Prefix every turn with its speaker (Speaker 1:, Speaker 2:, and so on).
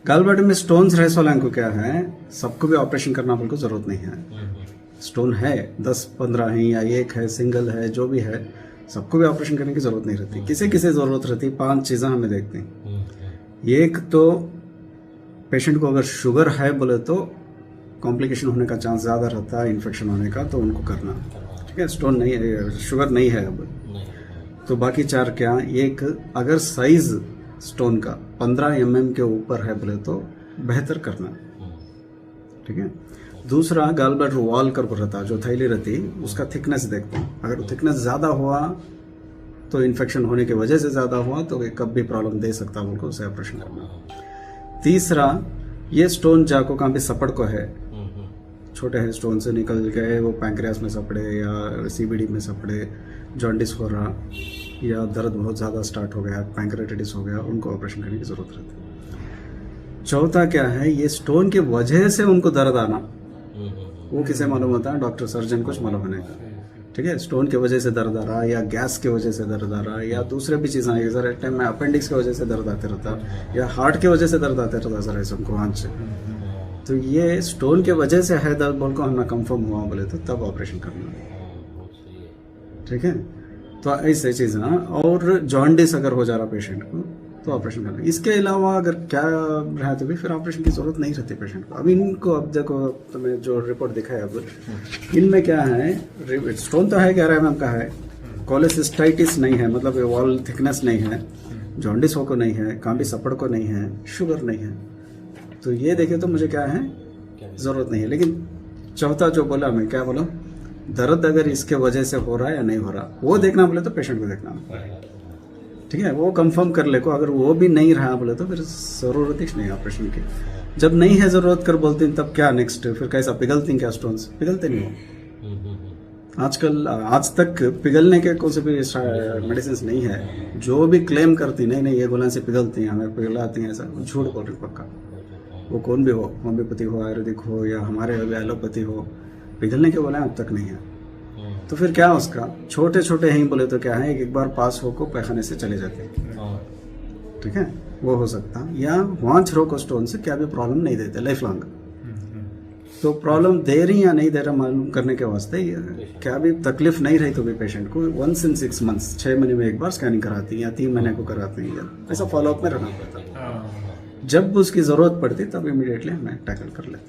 Speaker 1: Gall bladder में stones रहे वालों को क्या है, सबको भी ऑपरेशन करना बिल्कुल जरूरत नहीं है। स्टोन है 10-15 है या एक है, सिंगल है, जो भी है, सबको भी ऑपरेशन करने की जरूरत नहीं रहती। किसी किसी जरूरत रहती। 5 चीजें हमें देखते हैं। एक तो पेशेंट को अगर शुगर है बोले तो कॉम्प्लिकेशन होने का चांस ज्यादा रहता है, इन्फेक्शन होने का, तो उनको करना। ठीक है, स्टोन नहीं है, शुगर नहीं है अब तो बाकी 4 क्या, एक अगर साइज स्टोन का 15 mm के ऊपर है बोले तो बेहतर करना। ठीक है, दूसरा गॉल ब्लैडर वॉल कर्व रहता, जो थैली रहती उसका थिकनेस देखते हैं। अगर थिकनेस ज्यादा हुआ तो इन्फेक्शन होने की वजह से ज्यादा हुआ तो कब भी प्रॉब्लम दे सकता है, उनको उसे ऑपरेशन करना। तीसरा, ये स्टोन जाको कहाँ पे सपड़ को है, छोटे हैं स्टोन से निकल गए, वो पैंक्रियास में सपड़े या सीबीडी में सपड़े, जॉन्डिस हो रहा या दर्द बहुत ज़्यादा स्टार्ट हो गया, पैंक्रेटिस हो गया, उनको ऑपरेशन करने की ज़रूरत रहती है। चौथा क्या है, ये स्टोन की वजह से उनको दर्द आना, वो किसे मालूम होता है, डॉक्टर सर्जन कुछ मालूम होने का। ठीक है, स्टोन की वजह से दर्द आ रहा या गैस की वजह से दर्द आ रहा या दूसरे भी चीज़ें आई, सर एक टाइम में अपेंडिक्स की वजह से दर्द आते रहता या हार्ट की वजह से दर्द आते रहता सर ऐसे उनको आँच से। तो ये स्टोन के वजह से है दर्द बोल को हमें कंफर्म हुआ बोले तो तब ऑपरेशन करना। ठीक है, तो ऐसे चीज़ ना, और जॉन्डिस अगर हो जा रहा पेशेंट को तो ऑपरेशन करना। इसके अलावा अगर क्या रहा तो भी फिर ऑपरेशन की जरूरत नहीं रहती पेशेंट को। अब इनको अब देखो, तुम्हें जो रिपोर्ट दिखाया अब इनमें क्या है, स्टोन तो है 11 mm का है, कोलेसिस्टाइटिस नहीं है, मतलब वॉल थिकनेस नहीं है, जॉन्डिस हो को नहीं है, कांबी सपड़ को नहीं है, शुगर नहीं है, तो ये देखे तो मुझे क्या है, जरूरत नहीं है। लेकिन चौथा जो बोला, मैं क्या बोला, दर्द अगर इसके वजह से हो रहा है या नहीं हो रहा, वो देखना बोले तो पेशेंट को देखना। ठीक है, वो कंफर्म कर ले को, अगर वो भी नहीं रहा बोले तो फिर जरूरत ही नहीं ऑपरेशन की। जब नहीं है जरूरत कर बोलते हैं तब क्या नेक्स्ट, फिर कैसा पिघलती क्या स्टोन्स, पिघलते नहीं हो आजकल। आज तक पिघलने के कोई से भी मेडिसिन नहीं है। जो भी क्लेम करती नहीं ये गोलियां से पिघलती हैं, हमें पिघलाती हैं, ऐसा झूठ बोल रही पक्का। वो कौन भी हो, होम्योपैथी हो, आयुर्वेदिक हो या हमारे एलोपैथी हो, पिघलने के गोलियां अब तक नहीं है। तो फिर क्या उसका, छोटे छोटे ही बोले तो क्या है, एक बार पास हो को पैखाने से चले जाते हैं। ठीक है, वो हो सकता, या वहां छरो को स्टोन से क्या भी प्रॉब्लम नहीं देते लाइफ लॉन्ग। तो प्रॉब्लम दे रही या नहीं दे रहा मालूम करने के वास्ते क्या भी तकलीफ नहीं रही तो भी पेशेंट को 1 in 6 months 6 महीने में एक बार स्कैनिंग कराती है या 3 महीने को कराती है, ऐसा फॉलोअप में रहना पड़ता है। जब उसकी जरूरत पड़ती तब इमीडिएटली हमें टैकल कर लेते हैं।